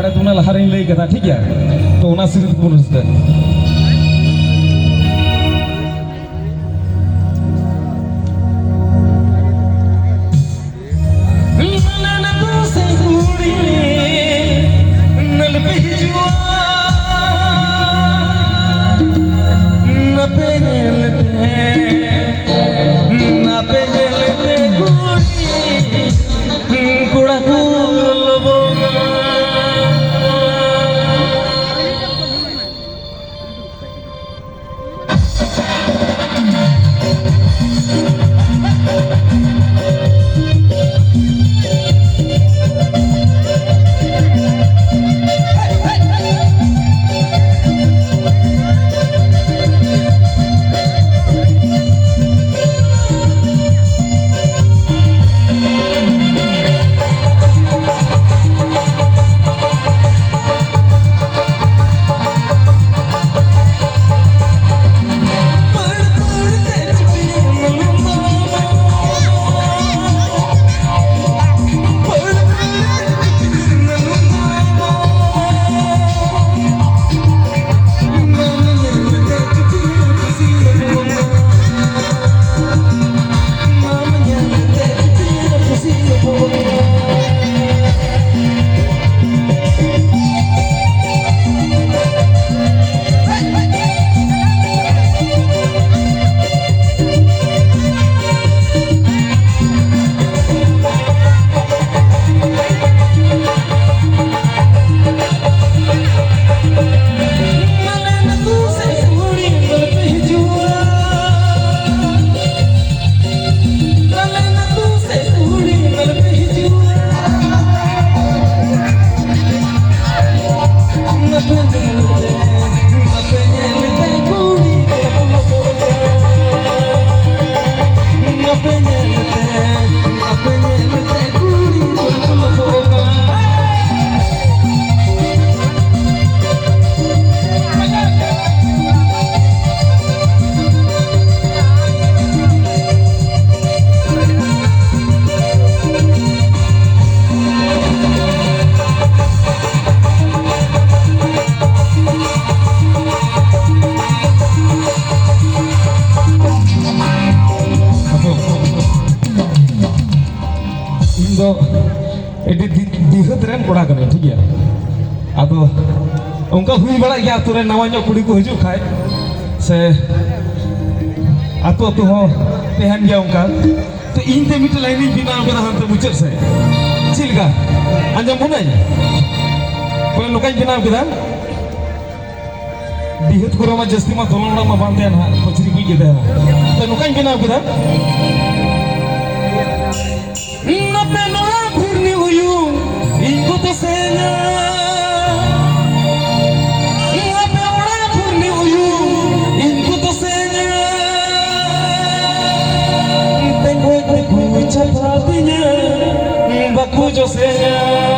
बड़ा तुमने लहारे लई कथा ठीक है तो ओना सिरित को रस्ते दिहतरेन कोड़ा कने ठीक है अब उनका हुई बड़ा गया तुरे नवाño कुड़ी को हिजु खाए से आतो तो हो तेहन गया उनका तो इन ते मिट लाइन बिना कदा हम तो मुचर से चिलका अंजम मुनाई कोई लोकाई बिना कदा दिहत को रमा जस्ती मा दोलंडा मा बांधे ना पचरी की गेदा तो लोकाई बिना कदा ना पे नोरा भुरनी हुयू इनको तो सेना ना पे नोरा भुरनी हुयू इनको तो सेना tengo este cucha patiña bacuyo seña